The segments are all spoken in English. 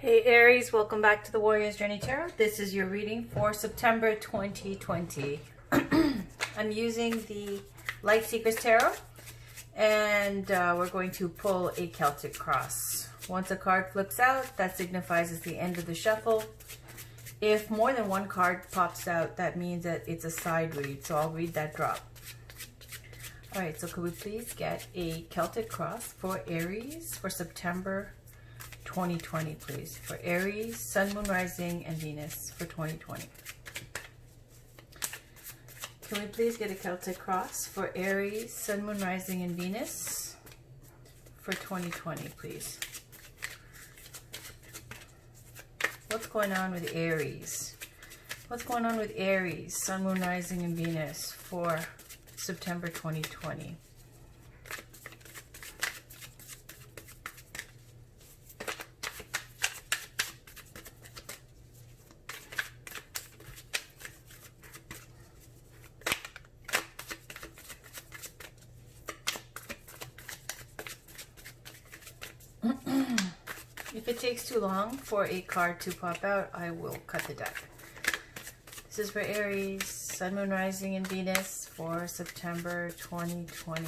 Hey Aries, welcome back to the Warrior's Journey Tarot. This is your reading for September 2020. I'm using the Light Seekers Tarot, and we're going to pull a Celtic cross. Once a card flips out, that signifies it's the end of the shuffle. If more than one card pops out, that means that it's a side read, so I'll read that drop. Alright, so could we please get a Celtic cross for Aries for September 2020, please? For Aries, Sun, Moon, Rising, and Venus for 2020. Can we please get a Celtic cross for Aries, Sun, Moon, Rising, and Venus for 2020, please? What's going on with Aries? What's going on with Aries, Sun, Moon, Rising, and Venus for September 2020? If it takes too long for a card to pop out, I will cut the deck. This is for Aries, Sun, Moon, Rising, and Venus for September 2020.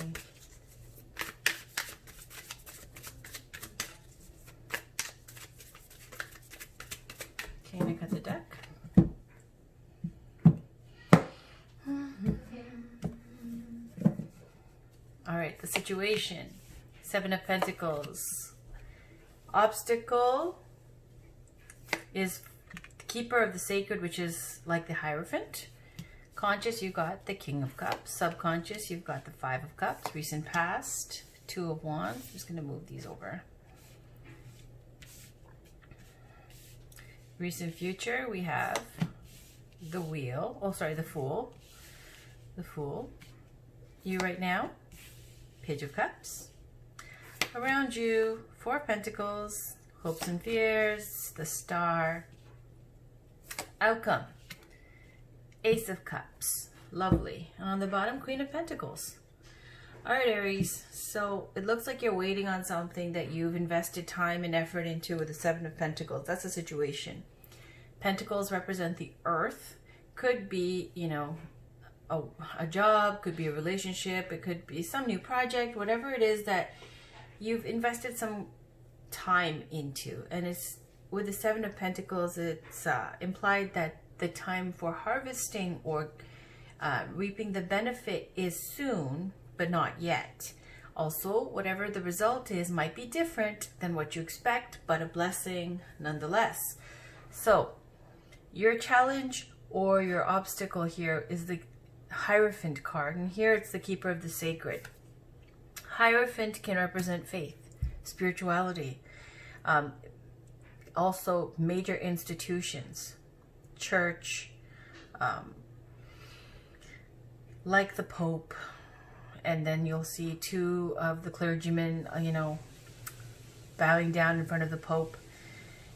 Okay, I'm going to cut the deck. Alright, the situation. Seven of Pentacles. Obstacle is the Keeper of the Sacred, which is like the Hierophant. Conscious, you've got the King of Cups. Subconscious, you've got the Five of Cups. Recent past, Two of Wands. I'm just going to move these over. Recent future, we have the Wheel. Oh, sorry, the Fool. The Fool. You right now, Page of Cups. Around you, Four of Pentacles, Hopes and Fears, the Star, Outcome, Ace of Cups, lovely. And on the bottom, Queen of Pentacles. All right, Aries, so it looks like you're waiting on something that you've invested time and effort into with the Seven of Pentacles. That's the situation. Pentacles represent the earth. Could be, you know, a job, could be a relationship, it could be some new project, whatever it is that you've invested some time into. And it's with the Seven of Pentacles, it's implied that the time for harvesting or reaping the benefit is soon, but not yet. Also, whatever the result is might be different than what you expect, but a blessing nonetheless. So your challenge or your obstacle here is the Hierophant card, and here it's the Keeper of the Sacred. Hierophant can represent faith, spirituality, also major institutions, church, like the Pope, and then you'll see two of the clergymen, you know, bowing down in front of the Pope.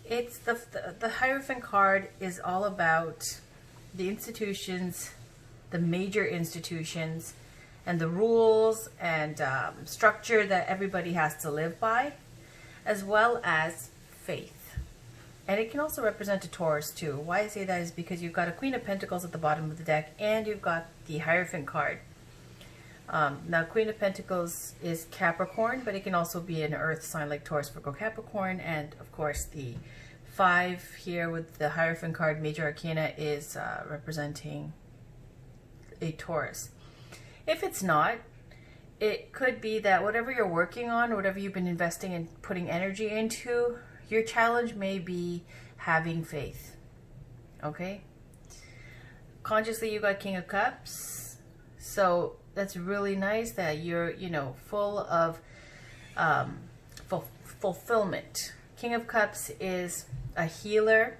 It's the Hierophant card is all about the institutions, the major institutions, and the rules and structure that everybody has to live by, as well as faith. And it can also represent a Taurus too. Why I say that is because you've got a Queen of Pentacles at the bottom of the deck, and you've got the Hierophant card. Now, Queen of Pentacles is Capricorn, but it can also be an earth sign like Taurus, Virgo, Capricorn. And of course, the 5 here with the Hierophant card, Major Arcana, is representing a Taurus. If it's not, it could be that whatever you're working on, whatever you've been investing and putting energy into, your challenge may be having faith. Okay? Consciously, you got King of Cups. So that's really nice that you're, you know, full of fulfillment. King of Cups is a healer,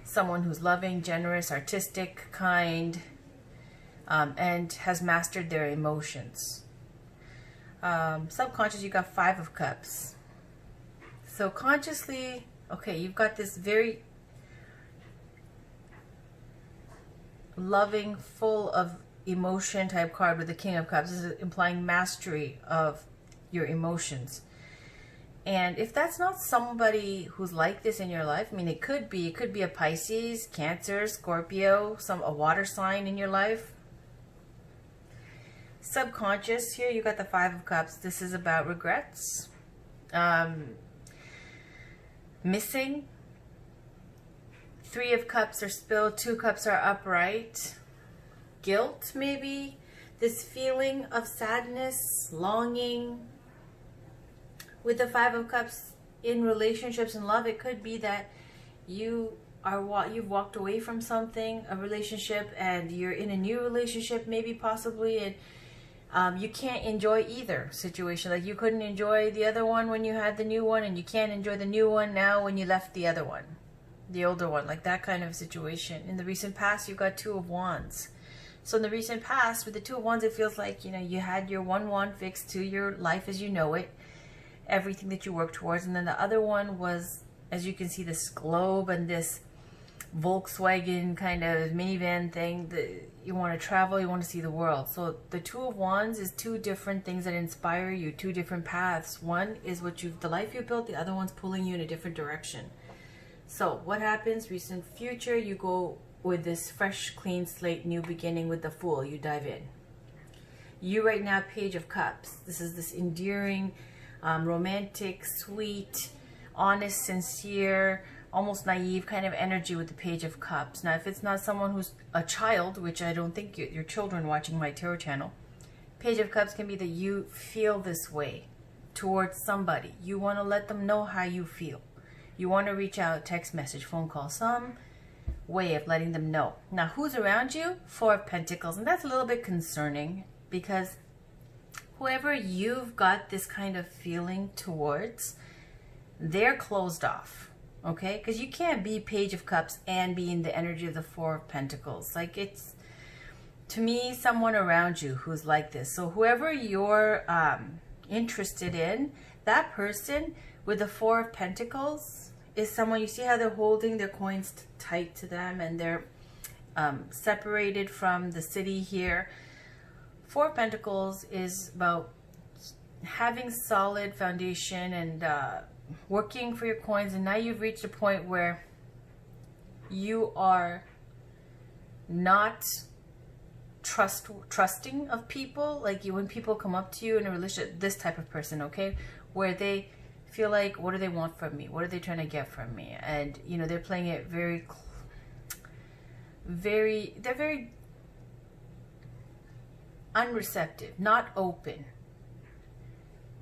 someone who's loving, generous, artistic, kind, and has mastered their emotions. Subconscious, you got Five of Cups. So consciously, okay, you've got this very loving, full of emotion type card with the King of Cups. This is implying mastery of your emotions. And if that's not somebody who's like this in your life, I mean, it could be a Pisces, Cancer, Scorpio, a water sign in your life. Subconscious, here you got the Five of Cups. This is about regrets, missing. Three of Cups are spilled, 2 cups are upright. Guilt, maybe. This feeling of sadness, longing. With the Five of Cups in relationships and love, it could be that you've walked away from something, a relationship, and you're in a new relationship, maybe possibly, and you can't enjoy either situation. Like you couldn't enjoy the other one when you had the new one, and you can't enjoy the new one now when you left the other one, the older one, like that kind of situation. In the recent past, you've got Two of Wands. So in the recent past, with the Two of Wands, it feels like, you know, you had your one wand fixed to your life as you know it, everything that you work towards, and then the other one was, as you can see, this globe and this Volkswagen kind of minivan thing that you want to travel, you want to see the world. So the Two of Wands is 2 different things that inspire you, 2 different paths. One is the life you built, the other one's pulling you in a different direction. So what happens? Recent, future, you go with this fresh, clean slate, new beginning with the Fool. You dive in. You right now, Page of Cups. This is this endearing, romantic, sweet, honest, sincere, almost naive kind of energy with the Page of Cups. Now, if it's not someone who's a child, which I don't think your children watching my tarot channel, Page of Cups can be that you feel this way towards somebody. You want to let them know how you feel. You want to reach out, text message, phone call, some way of letting them know. Now, who's around you? Four of Pentacles. And that's a little bit concerning because whoever you've got this kind of feeling towards, they're closed off, okay? Because you can't be Page of Cups and be in the energy of the Four of Pentacles. Like, it's, to me, someone around you who's like this. So whoever you're interested in, that person with the Four of Pentacles is someone, you see how they're holding their coins tight to them and they're separated from the city here. Four of Pentacles is about having solid foundation and working for your coins, and now you've reached a point where you are not trusting of people. Like when people come up to you in a relationship, this type of person, okay, where they feel like, what do they want from me? What are they trying to get from me? And you know, they're playing it very unreceptive, not open.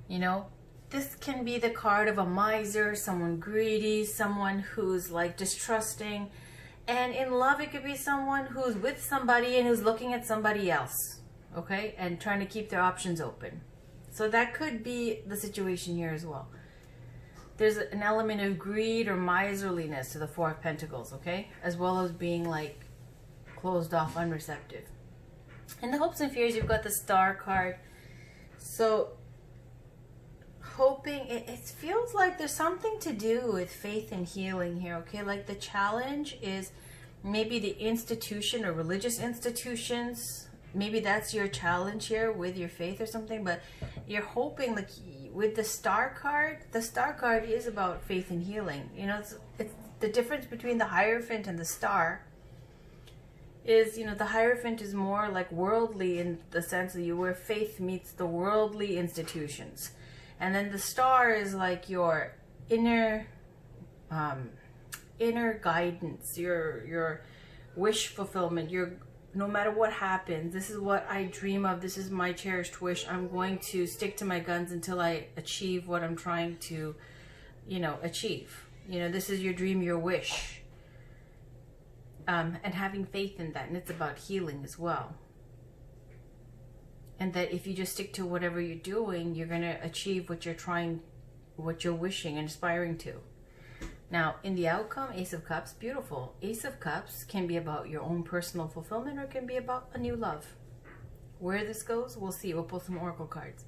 You know, this can be the card of a miser, someone greedy, someone who's like distrusting. And in love, it could be someone who's with somebody and who's looking at somebody else, okay, and trying to keep their options open. So that could be the situation here as well. There's an element of greed or miserliness to the Four of Pentacles, okay, as well as being like closed off, unreceptive. In the hopes and fears, you've got the Star card. So hoping, it feels like there's something to do with faith and healing here, okay? Like the challenge is maybe the institution or religious institutions. Maybe that's your challenge here with your faith or something, but you're hoping, like with the Star card is about faith and healing. You know, it's the difference between the Hierophant and the Star is, you know, the Hierophant is more like worldly in the sense that where faith meets the worldly institutions. And then the Star is like your inner guidance, your wish fulfillment, no matter what happens, this is what I dream of, this is my cherished wish, I'm going to stick to my guns until I achieve what I'm trying to, you know, achieve. You know, this is your dream, your wish. And having faith in that, and it's about healing as well. And that if you just stick to whatever you're doing, you're going to achieve what you're wishing and aspiring to. Now, in the outcome, Ace of Cups, beautiful. Ace of Cups can be about your own personal fulfillment or it can be about a new love. Where this goes, we'll see. We'll pull some oracle cards.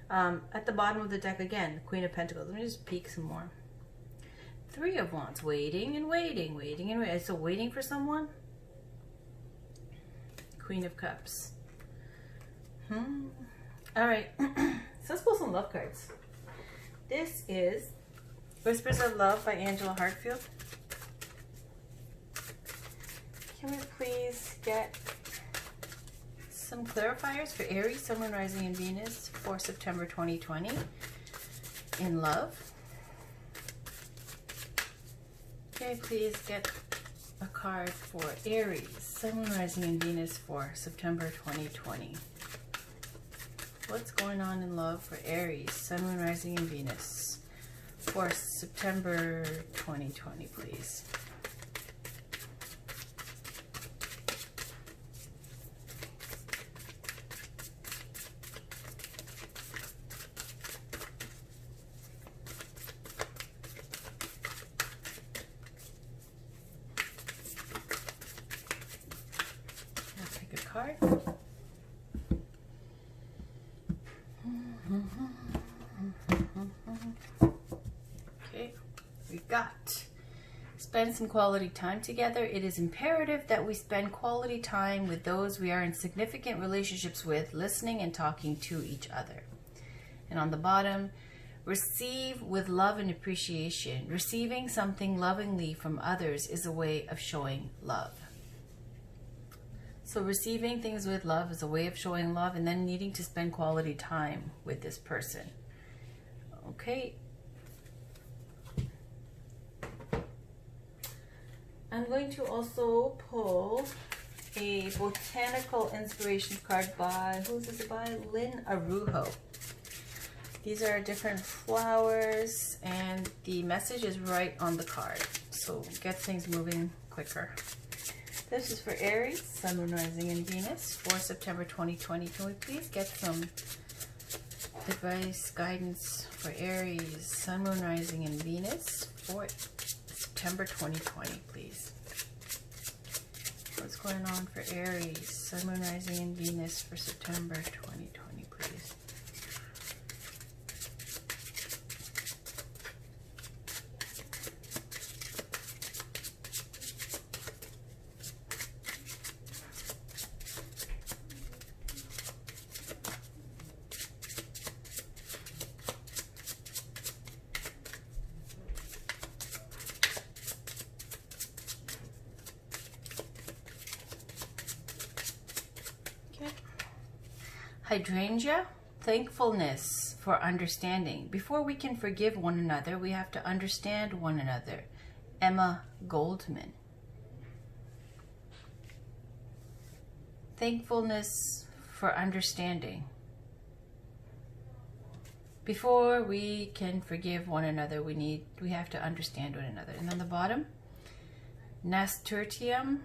At the bottom of the deck, again, Queen of Pentacles. Let me just peek some more. Three of Wands, waiting and waiting, waiting and waiting. So waiting for someone. Queen of Cups. All right, so let's pull some love cards. This is Whispers of Love by Angela Hartfield. Can we please get some clarifiers for Aries, Sun, Moon, Rising, and Venus for September 2020 in love? Can we please get a card for Aries, Sun, Moon, Rising, and Venus for September 2020? What's going on in love for Aries, Sun, Moon, Rising, and Venus for September 2020, please? I'll pick a card. Okay, we got spend some quality time together. It is imperative that we spend quality time with those we are in significant relationships with, listening and talking to each other. And on the bottom, receive with love and appreciation. Receiving something lovingly from others is a way of showing love. So receiving things with love is a way of showing love, and then needing to spend quality time with this person. Okay. I'm going to also pull a botanical inspiration card by, who's this by? Lynn Arujo. These are different flowers, and the message is right on the card. So get things moving quicker. This is for Aries, Sun, Moon, Rising, and Venus for September 2020. Can we please get some advice, guidance for Aries, Sun, Moon, Rising, and Venus for September 2020, please? What's going on for Aries, Sun, Moon, Rising, and Venus for September 2020, please? Hydrangea, thankfulness for understanding. Before we can forgive one another, we have to understand one another. Emma Goldman. Thankfulness for understanding. Before we can forgive one another, we have to understand one another. And on the bottom, Nasturtium,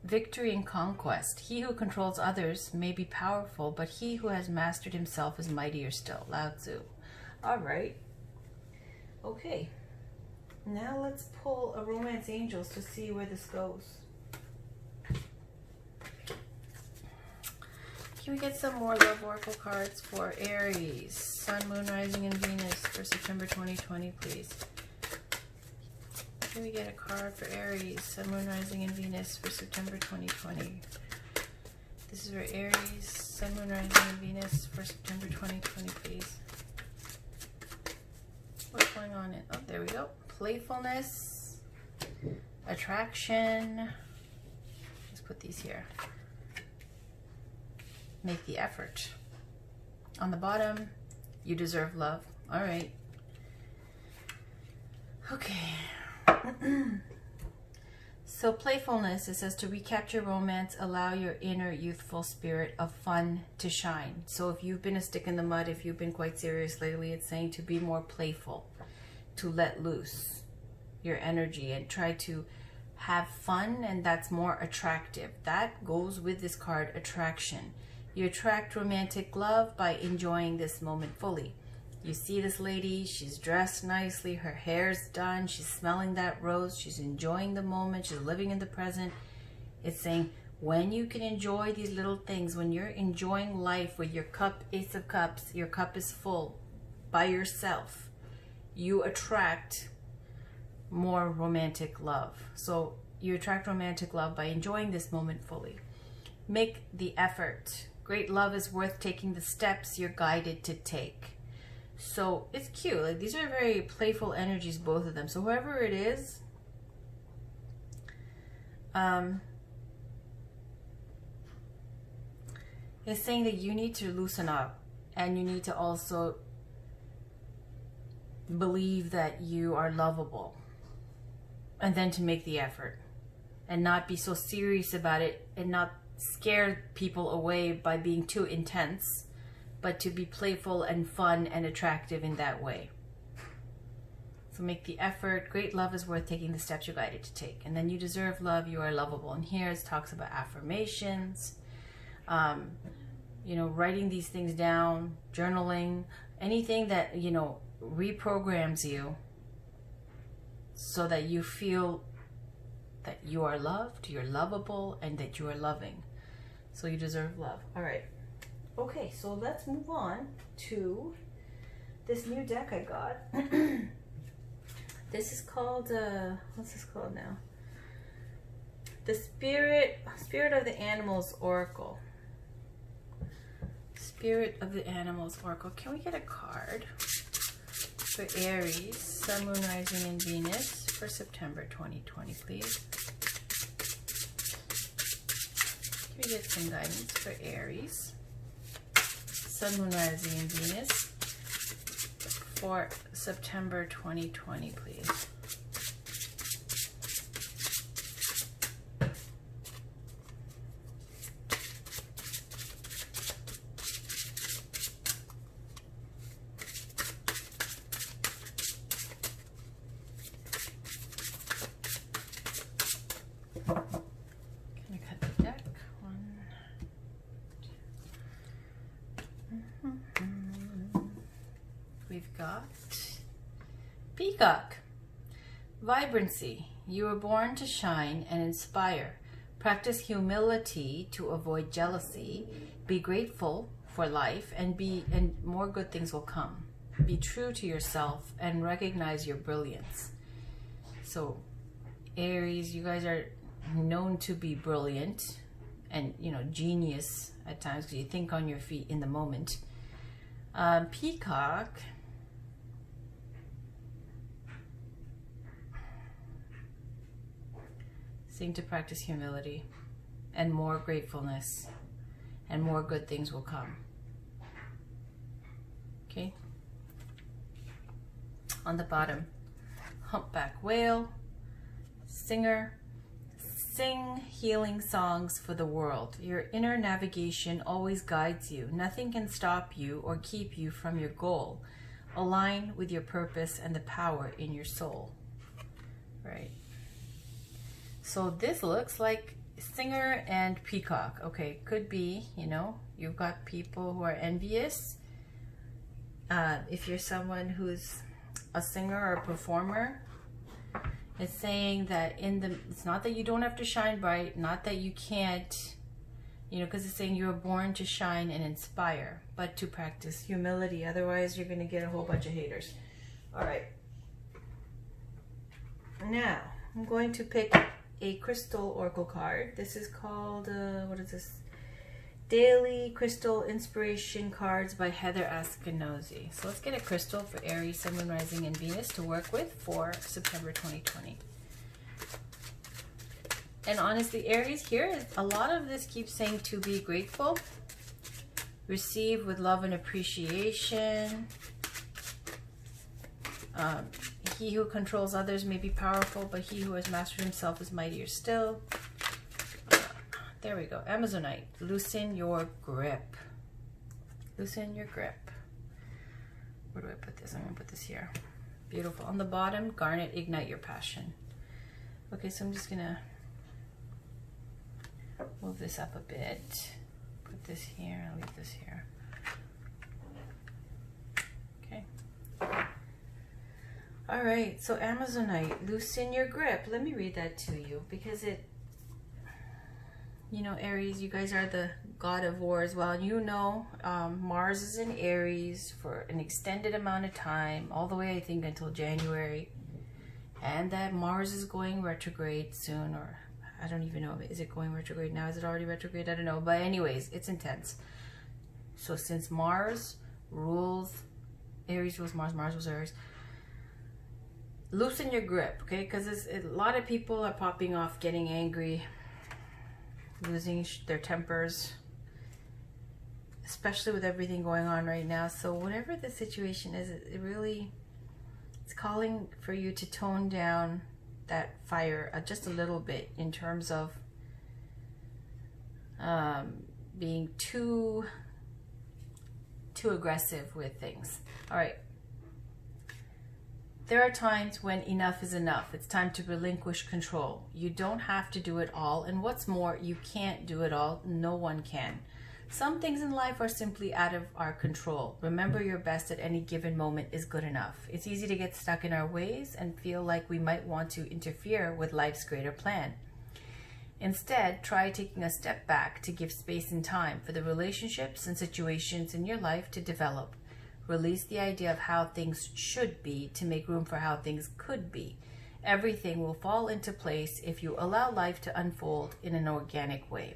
victory and conquest. He who controls others may be powerful, but he who has mastered himself is mightier still. Lao Tzu. All right. Okay. Now let's pull a Romance Angels to see where this goes. Can we get some more Love Oracle cards for Aries, Sun, Moon, Rising, and Venus for September 2020, please? Can we get a card for Aries, Sun, Moon, Rising, and Venus for September 2020? This is for Aries, Sun, Moon, Rising, and Venus for September 2020, please. What's going on? Oh, there we go. Playfulness, attraction. Let's put these here. Make the effort. On the bottom, you deserve love. All right. Okay. So playfulness, it says to recapture romance, allow your inner youthful spirit of fun to shine. So if you've been a stick in the mud, if you've been quite serious lately, it's saying to be more playful, to let loose your energy and try to have fun, and that's more attractive. That goes with this card, attraction. You attract romantic love by enjoying this moment fully. You see this lady, she's dressed nicely, her hair's done, she's smelling that rose, she's enjoying the moment, she's living in the present. It's saying when you can enjoy these little things, when you're enjoying life with your cup, Ace of Cups, your cup is full by yourself, you attract more romantic love. So you attract romantic love by enjoying this moment fully. Make the effort. Great love is worth taking the steps you're guided to take. So it's cute. Like, these are very playful energies, both of them. So whoever it is, is saying that you need to loosen up, and you need to also believe that you are lovable, and then to make the effort and not be so serious about it and not scare people away by being too intense, but to be playful and fun and attractive in that way. So make the effort. Great love is worth taking the steps you're guided to take. And then you deserve love. You are lovable. And here it talks about affirmations, you know, writing these things down, journaling, anything that, you know, reprograms you so that you feel that you are loved, you're lovable, and that you are loving. So you deserve love. All right. Okay, so let's move on to this new deck I got. This is called, what's this called now? The Spirit of the Animals Oracle. Spirit of the Animals Oracle. Can we get a card for Aries, Sun, Moon, Rising, and Venus for September 2020, please? Can we get some guidance for Aries, Sun, Moon, Rising, and Venus for September 2020, please? We've got Peacock. Vibrancy. You were born to shine and inspire. Practice humility to avoid jealousy. Be grateful for life, and more good things will come. Be true to yourself and recognize your brilliance. So Aries, you guys are known to be brilliant and, you know, genius at times because you think on your feet in the moment. Peacock, seem to practice humility and more gratefulness, and more good things will come. Okay. On the bottom, humpback whale, singer. Sing healing songs for the world. Your inner navigation always guides you. Nothing can stop you or keep you from your goal. Align with your purpose and the power in your soul. Right. So this looks like singer and peacock. Okay, could be, you know, you've got people who are envious. If you're someone who's a singer or a performer, it's saying that it's not that you don't have to shine bright, not that you can't, you know, because it's saying you were born to shine and inspire, but to practice humility. Otherwise, you're going to get a whole bunch of haters. All right. Now, I'm going to pick a crystal oracle card. This is called, what is this? Daily Crystal Inspiration Cards by Heather Askinozy. So let's get a crystal for Aries, Sun, Moon, Rising, and Venus to work with for September 2020. And honestly, Aries, here, a lot of this keeps saying to be grateful. Receive with love and appreciation. He who controls others may be powerful, but he who has mastered himself is mightier still. There we go. Amazonite. Loosen your grip. Loosen your grip. Where do I put this? I'm going to put this here. Beautiful. On the bottom, garnet. Ignite your passion. Okay, so I'm just going to move this up a bit. Put this here. I'll leave this here. Okay. All right. So Amazonite. Loosen your grip. Let me read that to you because it, you know, Aries, you guys are the god of war as well. You know, Mars is in Aries for an extended amount of time, all the way, I think, until January. And that Mars is going retrograde soon, or I don't even know. Is it going retrograde now? Is it already retrograde? I don't know. But anyways, it's intense. So since Mars rules Aries rules Mars, Mars rules Aries. Loosen your grip, okay? Because a lot of people are popping off, getting angry, losing their tempers, especially with everything going on right now. So whatever the situation is, it's calling for you to tone down that fire just a little bit in terms of being too aggressive with things. All right. There are times when enough is enough. It's time to relinquish control. You don't have to do it all, and what's more, you can't do it all. No one can. Some things in life are simply out of our control. Remember, your best at any given moment is good enough. It's easy to get stuck in our ways and feel like we might want to interfere with life's greater plan. Instead, try taking a step back to give space and time for the relationships and situations in your life to develop. Release the idea of how things should be to make room for how things could be. Everything will fall into place if you allow life to unfold in an organic way.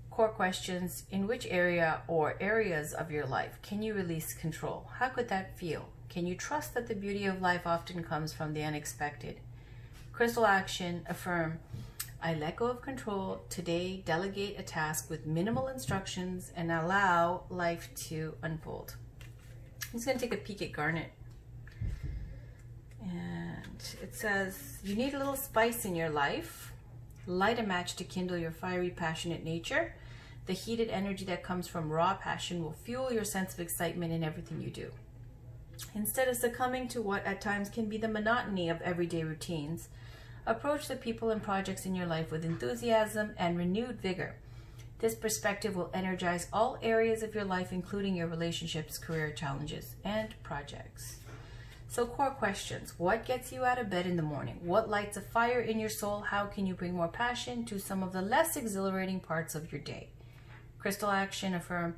Core questions: in which area or areas of your life can you release control? How could that feel? Can you trust that the beauty of life often comes from the unexpected? Crystal action: affirm, I let go of control. Today, delegate a task with minimal instructions and allow life to unfold. I'm just going to take a peek at Garnet. And it says, you need a little spice in your life. Light a match to kindle your fiery, passionate nature. The heated energy that comes from raw passion will fuel your sense of excitement in everything you do. Instead of succumbing to what at times can be the monotony of everyday routines, approach the people and projects in your life with enthusiasm and renewed vigor. This perspective will energize all areas of your life, including your relationships, career challenges, and projects. So, core questions. What gets you out of bed in the morning? What lights a fire in your soul? How can you bring more passion to some of the less exhilarating parts of your day? Crystal action: affirm,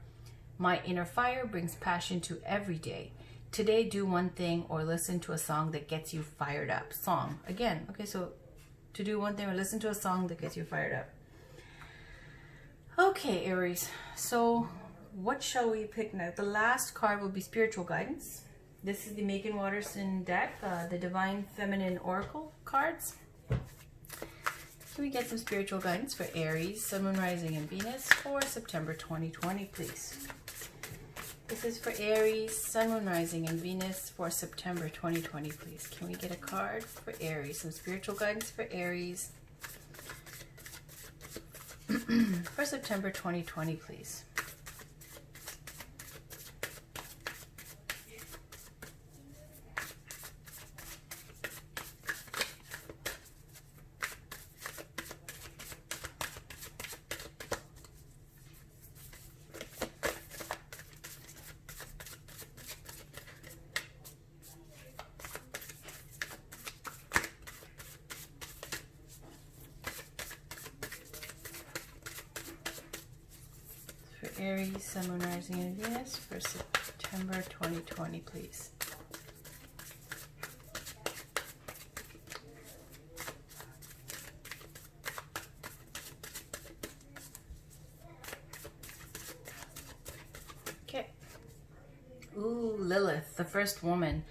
my inner fire brings passion to every day. Today, do one thing or listen to a song that gets you fired up. Song. Again, okay, so to do one thing or listen to a song that gets you fired up. Okay, Aries, so what shall we pick now? The last card will be spiritual guidance. This is the Megan Watterson deck, the Divine Feminine Oracle cards. Can we get some spiritual guidance for Aries, Sun, Moon, Rising, and Venus for September 2020, please? This is for Aries, Sun, Moon, Rising, and Venus for September 2020, please. Can we get a card for Aries? Some spiritual guidance for Aries for September 2020, please. For Aries, Sun, Moon, Rising, and Venus for September 2020, please. Okay. Ooh, Lilith, the first woman.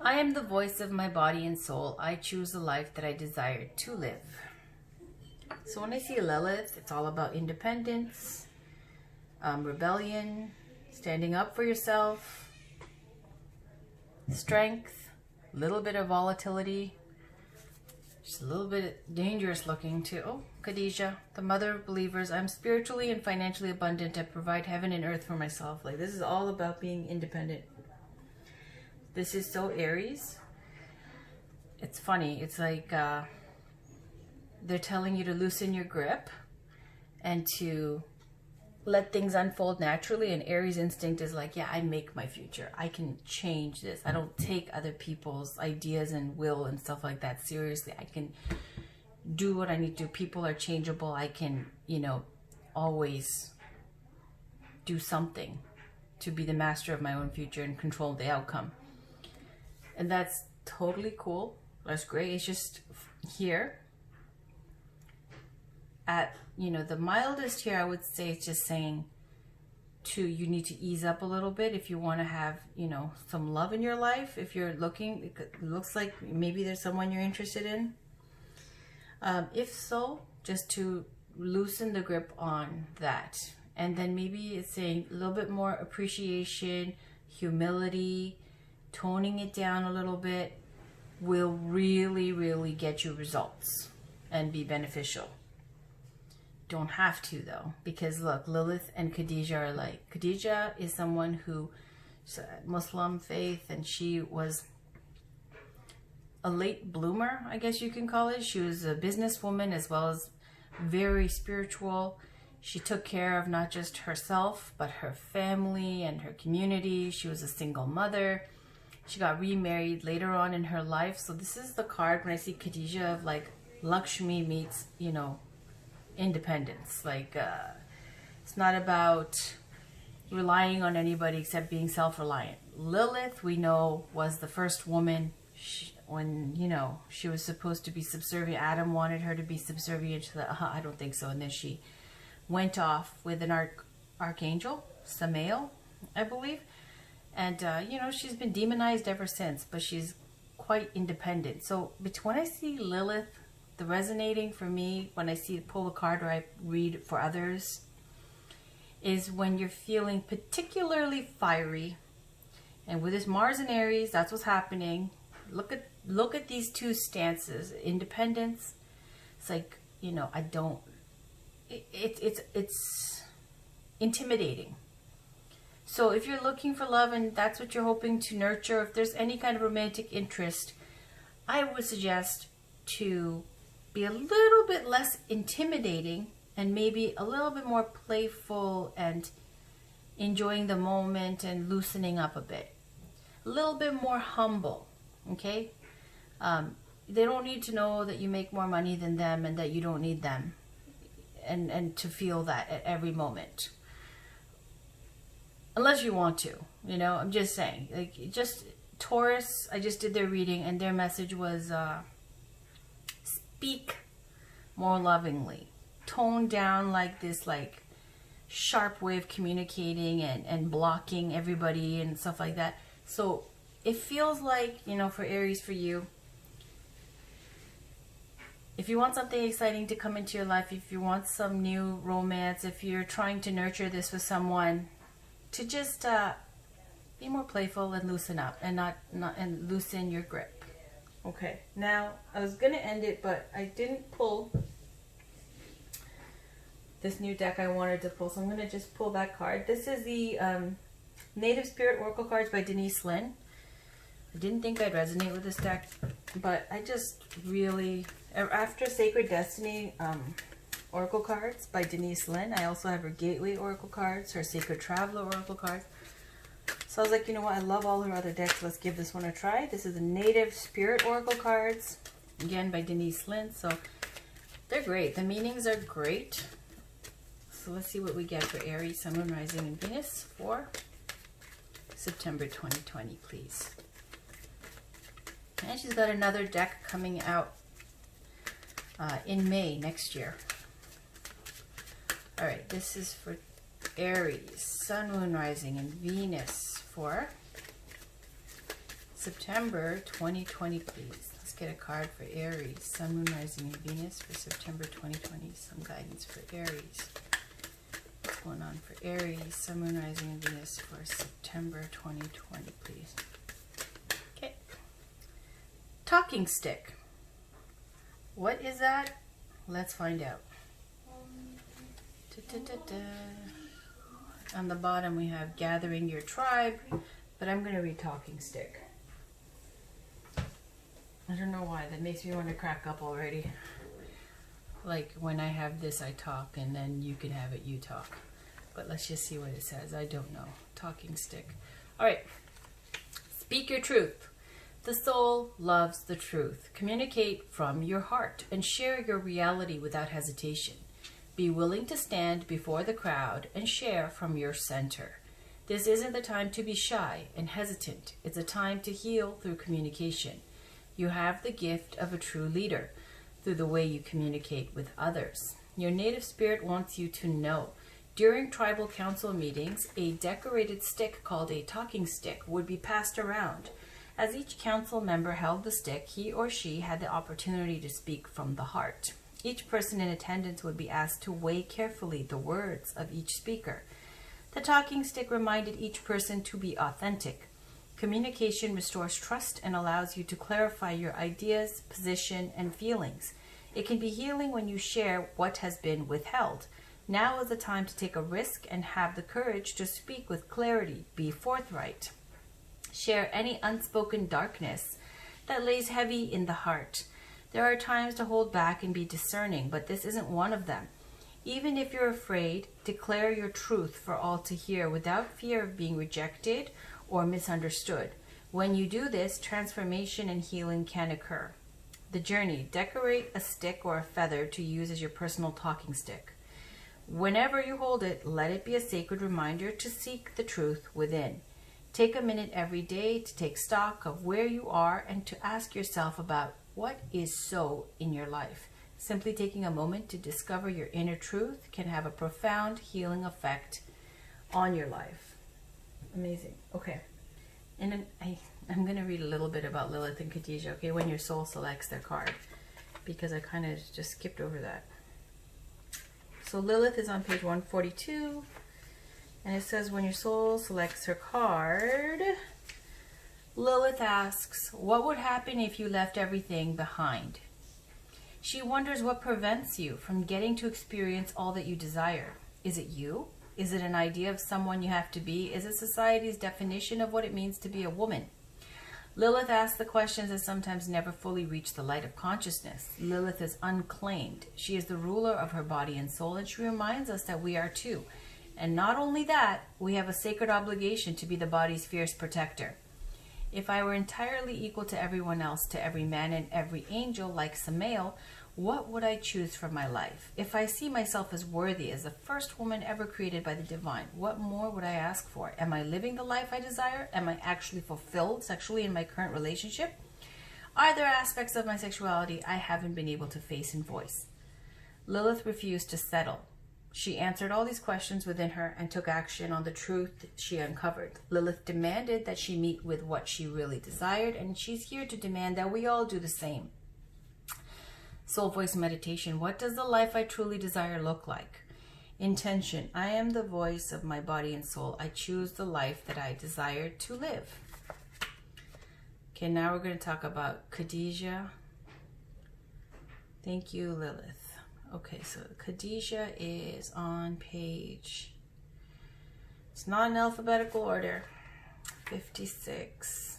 I am the voice of my body and soul. I choose the life that I desire to live. So when I see Lilith, it's all about independence, rebellion, standing up for yourself, strength, a little bit of volatility, just a little bit dangerous looking too. Oh, Khadijah, the mother of believers. I'm spiritually and financially abundant. I provide heaven and earth for myself. Like, this is all about being independent. This is so Aries. It's funny. It's like they're telling you to loosen your grip and to let things unfold naturally, and Aries instinct is like, yeah, I make my future. I can change this. I don't take other people's ideas and will and stuff like that seriously. I can do what I need to do. People are changeable. I can, always do something to be the master of my own future and control the outcome. And that's totally cool. That's great. It's just here at, the mildest here, I would say it's just saying, you need to ease up a little bit if you want to have, you know, some love in your life. If you're looking, it looks like maybe there's someone you're interested in. If so, just to loosen the grip on that. And then maybe it's saying a little bit more appreciation, humility, toning it down a little bit will really, really get you results and be beneficial. Don't have to though, because look, Lilith and Khadijah are like, Khadijah is someone who Muslim faith, and she was a late bloomer, I guess you can call it. She was a businesswoman as well as very spiritual. She took care of not just herself, but her family and her community. She was a single mother. She got remarried later on in her life. So this is the card when I see Khadijah of like Lakshmi meets, you know, independence. Like it's not about relying on anybody except being self-reliant. Lilith, we know, was the first woman when, you know, she was supposed to be subservient. Adam wanted her to be subservient to the, I don't think so. And then she went off with an archangel, Samael, I believe. And, you know, she's been demonized ever since, but she's quite independent. So when I see Lilith, the resonating for me, when I see pull a card or I read for others, is when you're feeling particularly fiery. And with this Mars and Aries, that's what's happening. Look at these two stances. Independence. It's like, you know, I don't. It's intimidating. So if you're looking for love and that's what you're hoping to nurture, if there's any kind of romantic interest, I would suggest to be a little bit less intimidating and maybe a little bit more playful and enjoying the moment and loosening up a bit. A little bit more humble, okay? They don't need to know that you make more money than them and that you don't need them, and to feel that at every moment. Unless you want to, you know, I'm just saying. Like, just Taurus, I just did their reading and their message was speak more lovingly. Tone down like this, like, sharp way of communicating and blocking everybody and stuff like that. So it feels like, you know, for Aries, for you, if you want something exciting to come into your life, if you want some new romance, if you're trying to nurture this with someone, to just be more playful and loosen up and not and loosen your grip. Okay, now I was gonna end it, but I didn't pull this new deck I wanted to pull, so I'm gonna just pull that card. This is the Native Spirit Oracle cards by Denise Linn. I didn't think I'd resonate with this deck, but I just really, after Sacred Destiny Oracle cards by Denise Linn, I also have her Gateway Oracle cards, her Sacred Traveler Oracle cards. So I was like, you know what, I love all her other decks, let's give this one a try. This is the Native Spirit Oracle cards, again by Denise Linn. So they're great, the meanings are great. So let's see what we get for Aries, Sun, Moon, Rising, and Venus for September 2020, please. And she's got another deck coming out in May next year. All right, this is for Aries, Sun, Moon, Rising, and Venus for September 2020, please. Let's get a card for Aries, Sun, Moon, Rising, and Venus for September 2020. Some guidance for Aries. What's going on for Aries, Sun, Moon, Rising, and Venus for September 2020, please. Okay. Talking stick. What is that? Let's find out. On the bottom we have gathering your tribe, but I'm going to read talking stick. I don't know why, that makes me want to crack up already. Like when I have this I talk and then you can have it you talk. But let's just see what it says. I don't know. Talking stick. Alright. Speak your truth. The soul loves the truth. Communicate from your heart and share your reality without hesitation. Be willing to stand before the crowd and share from your center. This isn't the time to be shy and hesitant. It's a time to heal through communication. You have the gift of a true leader through the way you communicate with others. Your native spirit wants you to know During tribal council meetings, a decorated stick called a talking stick would be passed around. As each council member held the stick, he or she had the opportunity to speak from the heart. Each person in attendance would be asked to weigh carefully the words of each speaker. The talking stick reminded each person to be authentic. Communication restores trust and allows you to clarify your ideas, position, and feelings. It can be healing when you share what has been withheld. Now is the time to take a risk and have the courage to speak with clarity. Be forthright. Share any unspoken darkness that lays heavy in the heart. There are times to hold back and be discerning, but this isn't one of them. Even if you're afraid, declare your truth for all to hear without fear of being rejected or misunderstood. When you do this, transformation and healing can occur. The journey. Decorate a stick or a feather to use as your personal talking stick. Whenever you hold it, let it be a sacred reminder to seek the truth within. Take a minute every day to take stock of where you are and to ask yourself about what is so in your life. Simply taking a moment to discover your inner truth can have a profound healing effect on your life. Amazing. Okay. And then I'm going to read a little bit about Lilith and Khadijah, okay, when your soul selects their card, because I kind of just skipped over that. So Lilith is on page 142, and it says when your soul selects her card, Lilith asks, what would happen if you left everything behind? She wonders what prevents you from getting to experience all that you desire. Is it you? Is it an idea of someone you have to be? Is it society's definition of what it means to be a woman? Lilith asks the questions that sometimes never fully reach the light of consciousness. Lilith is unclaimed. She is the ruler of her body and soul, and she reminds us that we are too. And not only that, we have a sacred obligation to be the body's fierce protector. If I were entirely equal to everyone else, to every man and every angel, like Samael, what would I choose for my life? If I see myself as worthy, as the first woman ever created by the divine, what more would I ask for? Am I living the life I desire? Am I actually fulfilled sexually in my current relationship? Are there aspects of my sexuality I haven't been able to face and voice? Lilith refused to settle. She answered all these questions within her and took action on the truth she uncovered. Lilith demanded that she meet with what she really desired, and she's here to demand that we all do the same. Soul Voice Meditation. What does the life I truly desire look like? Intention. I am the voice of my body and soul. I choose the life that I desire to live. Okay, now we're going to talk about Khadijah. Thank you, Lilith. Okay, so Khadijah is on page, it's not in alphabetical order, 56.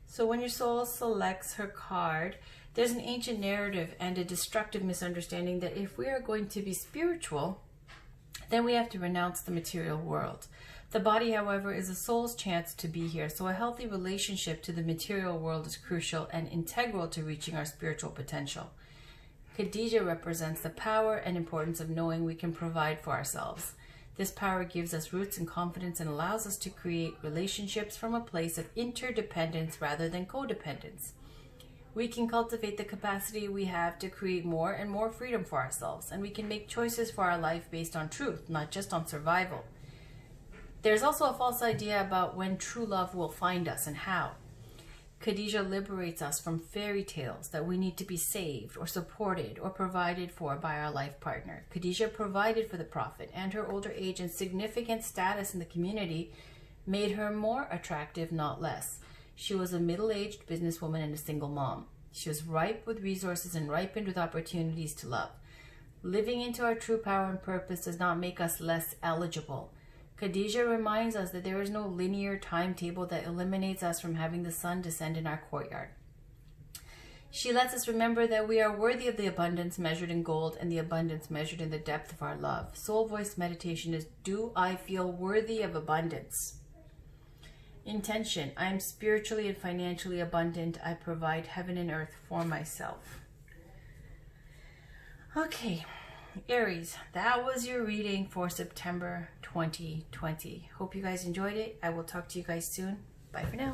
So when your soul selects her card, there's an ancient narrative and a destructive misunderstanding that if we are going to be spiritual, then we have to renounce the material world. The body, however, is a soul's chance to be here, so a healthy relationship to the material world is crucial and integral to reaching our spiritual potential. Khadijah represents the power and importance of knowing we can provide for ourselves. This power gives us roots and confidence and allows us to create relationships from a place of interdependence rather than codependence. We can cultivate the capacity we have to create more and more freedom for ourselves, and we can make choices for our life based on truth, not just on survival. There's also a false idea about when true love will find us and how. Khadijah liberates us from fairy tales that we need to be saved or supported or provided for by our life partner. Khadijah provided for the Prophet, and her older age and significant status in the community made her more attractive, not less. She was a middle-aged businesswoman and a single mom. She was ripe with resources and ripened with opportunities to love. Living into our true power and purpose does not make us less eligible. Khadijah reminds us that there is no linear timetable that eliminates us from having the sun descend in our courtyard. She lets us remember that we are worthy of the abundance measured in gold and the abundance measured in the depth of our love. Soul Voice Meditation is, do I feel worthy of abundance? Intention. I am spiritually and financially abundant. I provide heaven and earth for myself. Okay. Aries, that was your reading for September 2020. Hope you guys enjoyed it. I will talk to you guys soon. Bye for now.